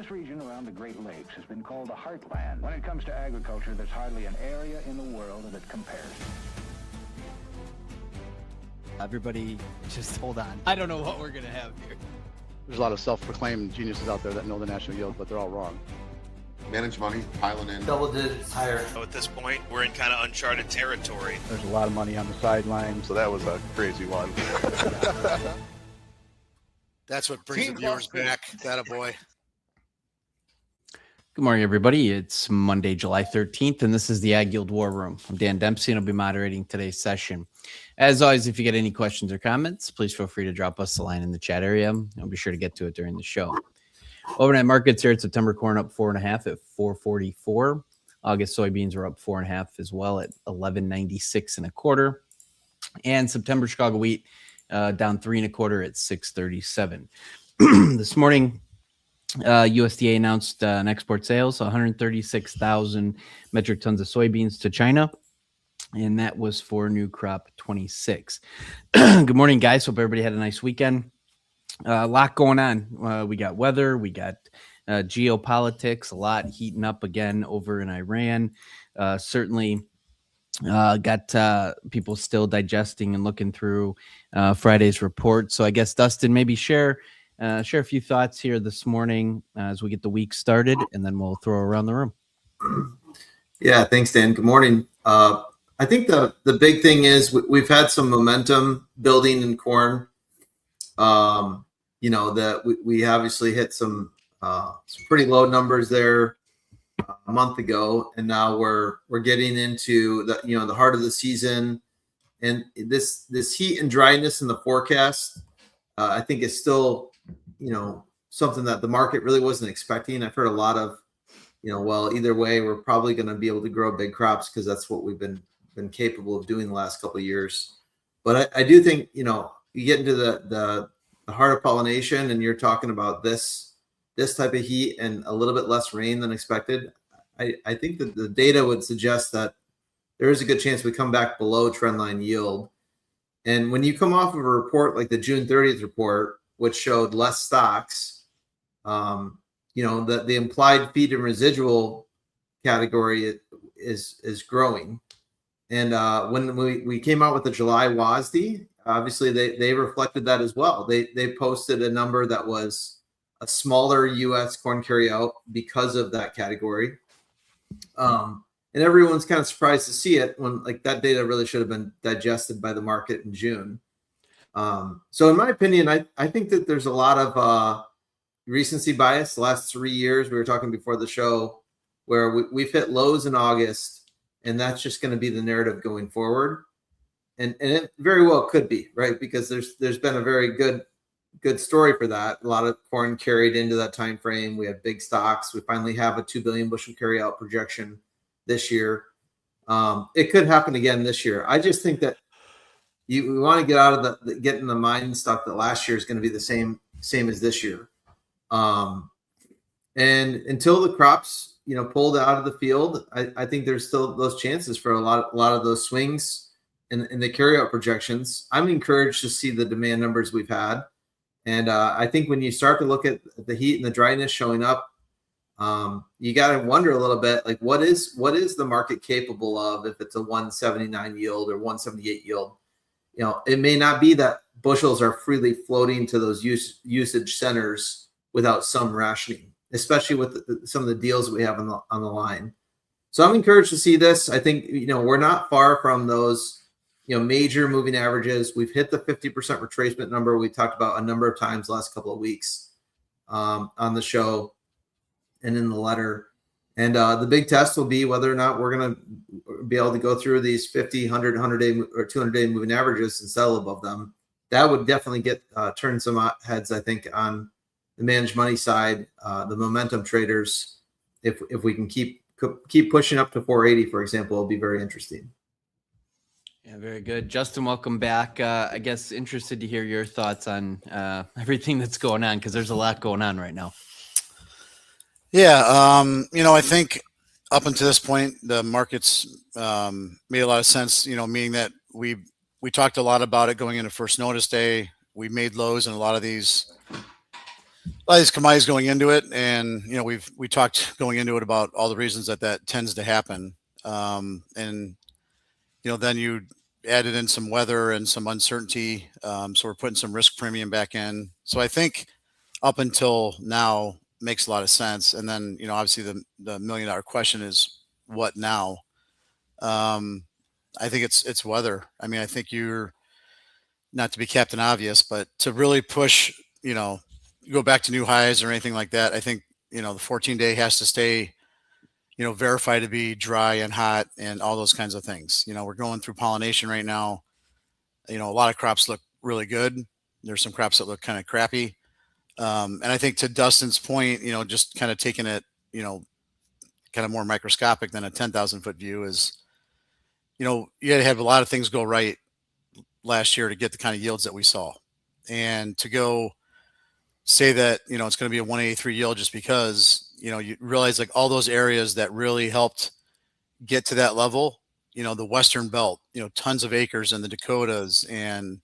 This region around the Great Lakes has been called the heartland. When it comes to agriculture, there's hardly an area in the world that compares. Everybody, just hold on. I don't know what we're going to have here. There's a lot of self-proclaimed geniuses out there that know the national yield, but they're all wrong. Manage money, piling in. Double digits higher. So at this point, we're in kind of uncharted territory. There's a lot of money on the sidelines. So that was a crazy one. That's what brings the viewers back. That a boy. Good morning, everybody. It's Monday, July 13th, and this is the AgYield War Room. I'm Dan Dempsey, and I'll be moderating today's session. As always, if you get any questions or comments, please feel free to drop us a line in the chat area. I'll be sure to get to it during the show. Overnight markets here at September corn up 4.5 at 444. August soybeans are up 4.5 as well at 1196.25. And September Chicago wheat down 3.25 at 637. This morning, USDA announced an export sales, 136,000 metric tons of soybeans to China, and that was for new crop 26. Good morning, guys. Hope everybody had a nice weekend. A lot going on. We got weather, we got geopolitics, a lot heating up again over in Iran. Certainly got people still digesting and looking through Friday's report. So I guess, Dustin, maybe share a few thoughts here this morning as we get the week started, and then we'll throw around the room. Yeah, thanks, Dan. Good morning. I think the big thing is we've had some momentum building in corn. That we obviously hit some pretty low numbers there a month ago, and now we're getting into the heart of the season, and this heat and dryness in the forecast I think is still something that the market really wasn't expecting. I've heard a lot of well, either way we're probably going to be able to grow big crops because that's what we've been capable of doing the last couple of years. But I do think you get into the heart of pollination, and you're talking about this type of heat and a little bit less rain than expected. I think that the data would suggest that there is a good chance we come back below trendline yield. And when you come off of a report like the June 30th report, which showed less stocks, the implied feed and residual category is growing. And when we came out with the July WASDE, obviously they reflected that as well. They posted a number that was a smaller U.S. corn carryout because of that category. And everyone's kind of surprised to see it when that data really should have been digested by the market in June. So in my opinion, I think that there's a lot of recency bias the last 3 years. We were talking before the show where we've hit lows in August, and that's just going to be the narrative going forward. And it very well could be, right? Because there's been a very good story for that. A lot of corn carried into that time frame. We have big stocks. We finally have a 2 billion bushel carryout projection this year. It could happen again this year. I just think that we want to get out of get in the mind stuff that last year is going to be the same as this year. And until the crops pulled out of the field, I think there's still those chances for a lot of those swings in the carryout projections. I'm encouraged to see the demand numbers we've had. And I think when you start to look at the heat and the dryness showing up, you got to wonder a little bit, what is the market capable of if it's a 179 yield or 178 yield? It may not be that bushels are freely floating to those usage centers without some rationing, especially with some of the deals we have on the line. So I'm encouraged to see this. I think, we're not far from those major moving averages. We've hit the 50% retracement number we talked about a number of times the last couple of weeks on the show and in the letter. And the big test will be whether or not we're going to be able to go through these 50, 100, 100-day or 200-day moving averages and settle above them. That would definitely turn some heads, I think, on the managed money side, the momentum traders. If we can keep pushing up to 480, for example, it'll be very interesting. Yeah, very good. Justin, welcome back. I guess interested to hear your thoughts on everything that's going on, because there's a lot going on right now. Yeah, I think up until this point, the markets made a lot of sense, meaning that we talked a lot about it going into first notice day. We made lows in a lot of these lot of these commodities going into it, and we talked going into it about all the reasons that tends to happen, and then you added in some weather and some uncertainty, so we're putting some risk premium back in. So I think up until now makes a lot of sense, and then obviously the $1 million question is what now. I think it's weather. I mean, I think you're, not to be Captain Obvious, but to really push, go back to new highs or anything like that. I think, the 14-day has to stay, verified to be dry and hot and all those kinds of things. We're going through pollination right now. A lot of crops look really good. There's some crops that look kind of crappy. And I think to Dustin's point, just kind of taking it, kind of more microscopic than a 10,000 foot view is, you had to have a lot of things go right last year to get the kind of yields that we saw. And to go say that, it's going to be a 183 yield just because, you realize like all those areas that really helped get to that level, the Western belt, tons of acres in the Dakotas and,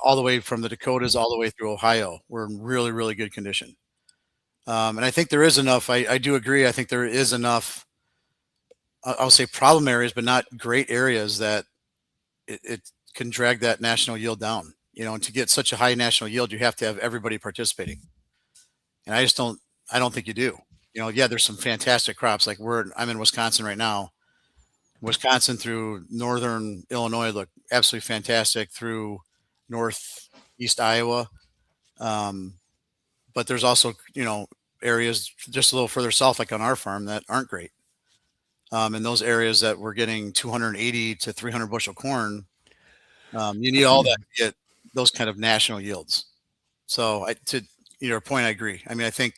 all the way from the Dakotas all the way through Ohio, we're in really, really good condition. And I think there is enough, I do agree. I think there is enough, I'll say problem areas, but not great areas that it can drag that national yield down, and to get such a high national yield, you have to have everybody participating. And I don't think you do. Yeah, there's some fantastic crops. Like I'm in Wisconsin right now. Wisconsin through northern Illinois look absolutely fantastic through northeast Iowa. But there's also, areas just a little further south, like on our farm, that aren't great. And those areas that we're getting 280 to 300 bushel corn, you need all that to get those kind of national yields. So to your point, I agree. I mean, I think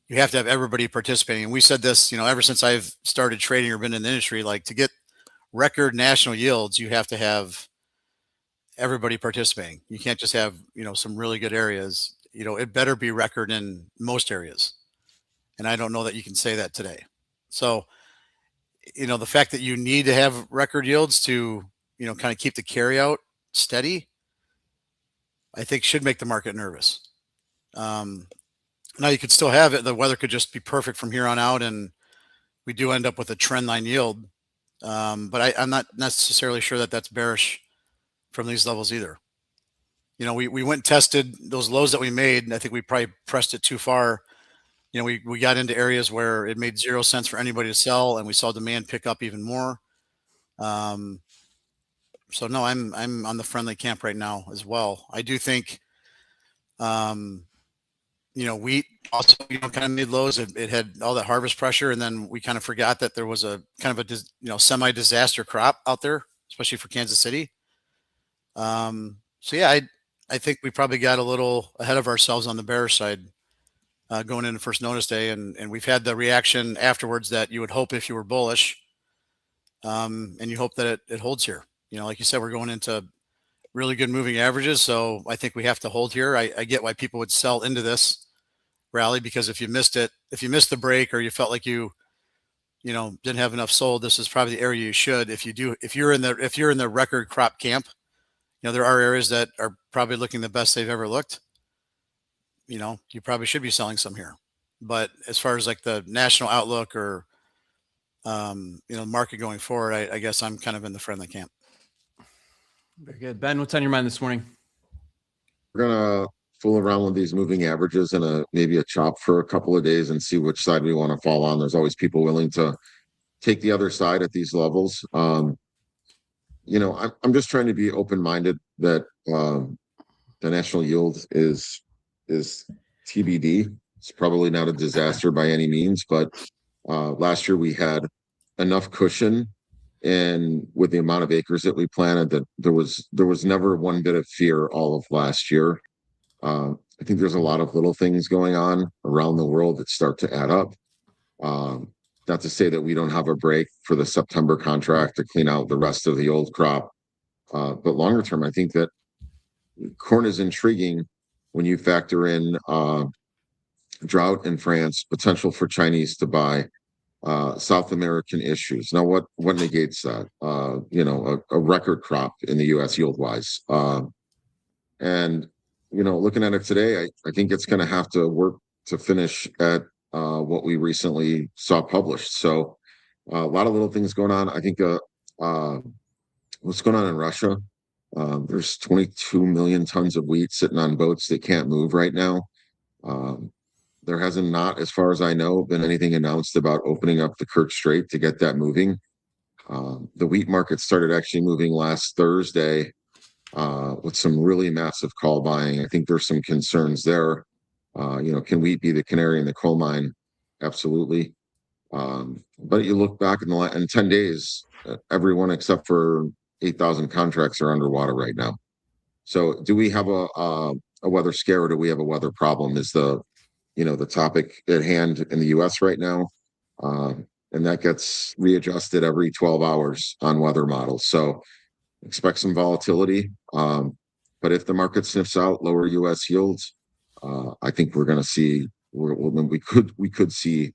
you have to have everybody participating. And we said this, ever since I've started trading or been in the industry, like to get record national yields, you have to have everybody participating. You can't just have, some really good areas. It better be record in most areas. And I don't know that you can say that today. So, the fact that you need to have record yields to, kind of keep the carryout steady, I think should make the market nervous. Now you could still have it. The weather could just be perfect from here on out, and we do end up with a trend line yield. But I'm not necessarily sure that that's bearish from these levels either. We went and tested those lows that we made, and I think we probably pressed it too far. We got into areas where it made 0 sense for anybody to sell, and we saw demand pick up even more. So no, I'm on the friendly camp right now as well. I do think, wheat also, kind of made lows. It had all that harvest pressure, and then we kind of forgot that there was a kind of a semi-disaster crop out there, especially for Kansas City. So yeah, I think we probably got a little ahead of ourselves on the bearish side. Going into first notice day, and we've had the reaction afterwards that you would hope if you were bullish, and you hope that it holds here. Like you said, we're going into really good moving averages, so I think we have to hold here. I get why people would sell into this rally, because if you missed the break, or you felt like you didn't have enough sold, this is probably the area you should. If you're in the record crop camp, there are areas that are probably looking the best they've ever looked. You probably should be selling some here. But as far as like the national outlook or, market going forward, I guess I'm kind of in the friendly camp. Very good. Ben, what's on your mind this morning? We're gonna fool around with these moving averages and maybe a chop for a couple of days and see which side we want to fall on. There's always people willing to take the other side at these levels. I'm just trying to be open-minded that the national yield is TBD. It's probably not a disaster by any means, but last year we had enough cushion, and with the amount of acres that we planted, that there was never one bit of fear all of last year. I think there's a lot of little things going on around the world that start to add up. Not to say that we don't have a break for the September contract to clean out the rest of the old crop, but longer term, I think that corn is intriguing when you factor in drought in France, potential for Chinese to buy, South American issues. Now, what negates that? A record crop in the U.S. yield-wise. And looking at it today, I think it's going to have to work to finish at what we recently saw published. So a lot of little things going on. I think what's going on in Russia. There's 22 million tons of wheat sitting on boats that can't move right now. There hasn't, not as far as I know, been anything announced about opening up the Kerch Strait to get that moving. The wheat market started actually moving last Thursday with some really massive call buying. I think there's some concerns there. Can wheat be the canary in the coal mine? Absolutely. But you look back in 10 days, everyone except for 8,000 contracts are underwater right now. So do we have a weather scare, or do we have a weather problem is the topic at hand in the US right now. And that gets readjusted every 12 hours on weather models. So expect some volatility. But if the market sniffs out lower US yields, I think we're going to see, we could see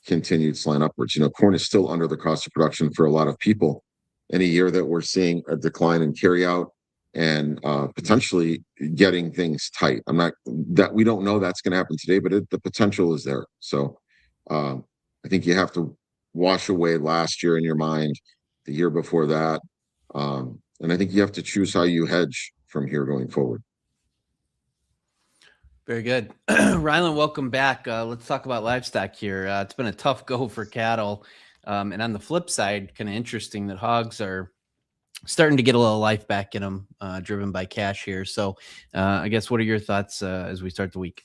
continued slant upwards. Corn is still under the cost of production for a lot of people in a year that we're seeing a decline in carryout and potentially getting things tight. We don't know that's going to happen today, but the potential is there. So I think you have to wash away last year in your mind, the year before that. And I think you have to choose how you hedge from here going forward. Very good. Ryland, welcome back. Let's talk about livestock here. It's been a tough go for cattle. And on the flip side, kind of interesting that hogs are starting to get a little life back in them, driven by cash here. So I guess, what are your thoughts as we start the week?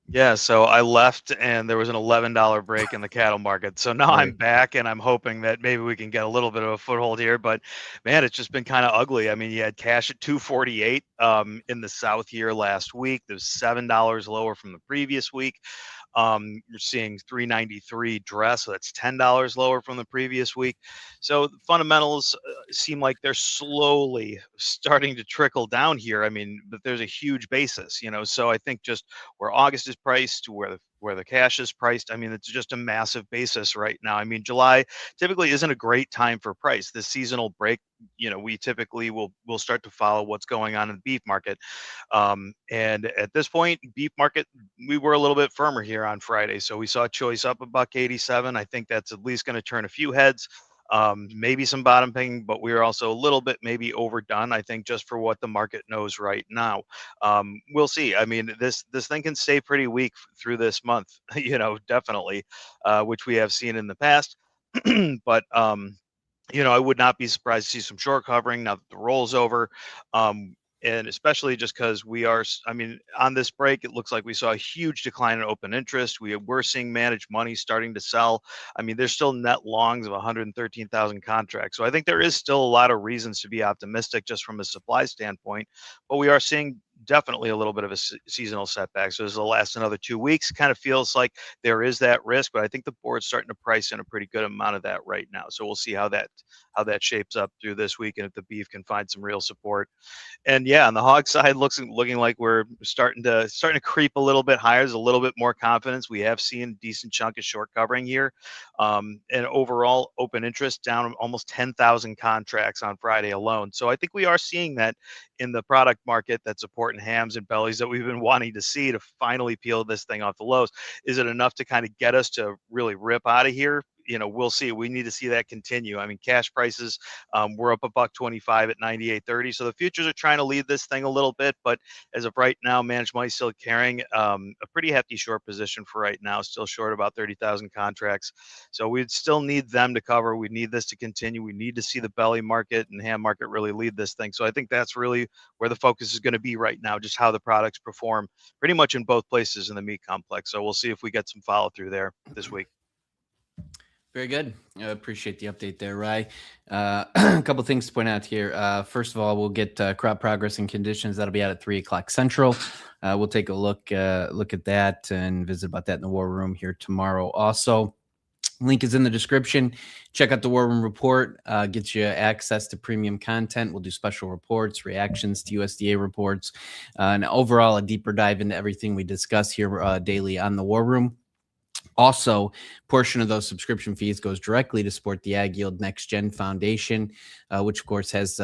Yeah, so I left and there was an $11 break in the cattle market. So now I'm back and I'm hoping that maybe we can get a little bit of a foothold here. But man, it's just been kind of ugly. I mean, you had cash at 248 in the South here last week. There's $7 lower from the previous week. You're seeing 393 dress, so that's $10 lower from the previous week. So the fundamentals seem like they're slowly starting to trickle down here. I mean, but there's a huge basis, so I think just where August is priced to where the cash is priced, I mean, it's just a massive basis right now. I mean, July typically isn't a great time for price. The seasonal break, we typically will start to follow what's going on in the beef market. And at this point, beef market, we were a little bit firmer here on Friday. So we saw choice up $1.87. I think that's at least going to turn a few heads. Maybe some bottom picking, but we are also a little bit maybe overdone, I think, just for what the market knows right now. We'll see. I mean, this thing can stay pretty weak through this month, definitely, which we have seen in the past. But I would not be surprised to see some short covering now that the roll's over. And especially just because on this break, it looks like we saw a huge decline in open interest. We're seeing managed money starting to sell. I mean, there's still net longs of 113,000 contracts. So I think there is still a lot of reasons to be optimistic just from a supply standpoint. But we are seeing definitely a little bit of a seasonal setback. So this will last another 2 weeks. Kind of feels like there is that risk, but I think the board's starting to price in a pretty good amount of that right now. So we'll see how that shapes up through this week, and if the beef can find some real support. And yeah, on the hog side, looking like we're starting to creep a little bit higher. There's a little bit more confidence. We have seen a decent chunk of short covering here, and overall open interest down almost 10,000 contracts on Friday alone. So I think we are seeing that in the product market that's important hams and bellies that we've been wanting to see to finally peel this thing off the lows. Is it enough to kind of get us to really rip out of here? We'll see. We need to see that continue. I mean, cash prices, we're up $1.25 at 98.30. So the futures are trying to lead this thing a little bit, but as of right now, managed money still carrying a pretty hefty short position for right now, still short about 30,000 contracts. So we'd still need them to cover. We need this to continue. We need to see the belly market and ham market really lead this thing. So I think that's really where the focus is going to be right now, just how the products perform pretty much in both places in the meat complex. So we'll see if we get some follow through there this week. Very good. I appreciate the update there, Rye. A couple things to point out here. First of all, we'll get crop progress and conditions. That'll be out at 3:00 Central. We'll take a look at that and visit about that in the War Room here tomorrow. Also, link is in the description. Check out the War Room report. Gets you access to premium content. We'll do special reports, reactions to USDA reports, and overall a deeper dive into everything we discuss here daily on the War Room. Also, portion of those subscription fees goes directly to support the AgYield NextGen Foundation, which of course has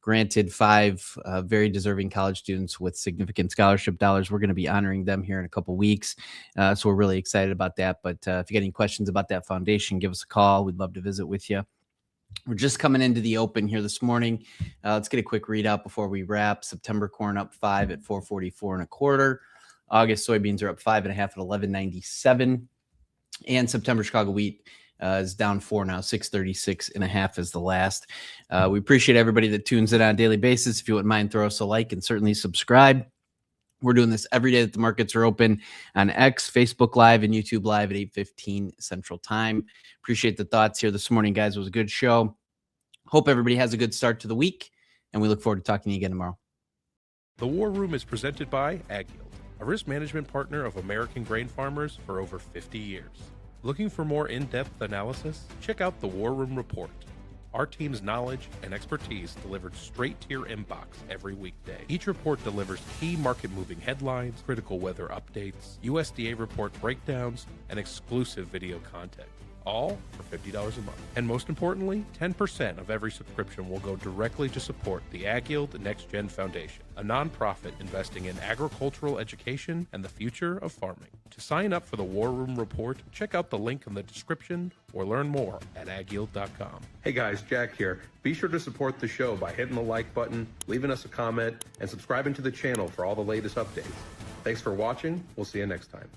granted 5 very deserving college students with significant scholarship dollars. We're going to be honoring them here in a couple weeks. So we're really excited about that. But if you got any questions about that foundation, give us a call. We'd love to visit with you. We're just coming into the open here this morning. Let's get a quick readout before we wrap. September corn up 5 at 444 1/4. August soybeans are up 5.5 at 11.97. And September Chicago wheat is down 4 now, 636.5 is the last. We appreciate everybody that tunes in on a daily basis. If you wouldn't mind, throw us a like and certainly subscribe. We're doing this every day that the markets are open on X, Facebook Live, and YouTube Live at 8:15 Central Time. Appreciate the thoughts here this morning, guys. It was a good show. Hope everybody has a good start to the week, and we look forward to talking to you again tomorrow. The War Room is presented by AgYield, a risk management partner of American grain farmers for over 50 years. Looking for more in-depth analysis? Check out the War Room Report. Our team's knowledge and expertise delivered straight to your inbox every weekday. Each report delivers key market-moving headlines, critical weather updates, USDA report breakdowns, and exclusive video content. All for $50 a month. And most importantly, 10% of every subscription will go directly to support the AgYield NextGen Foundation, a nonprofit investing in agricultural education and the future of farming. To sign up for the War Room Report, check out the link in the description or learn more at agyield.com. Hey guys, Jack here. Be sure to support the show by hitting the like button, leaving us a comment, and subscribing to the channel for all the latest updates. Thanks for watching. We'll see you next time.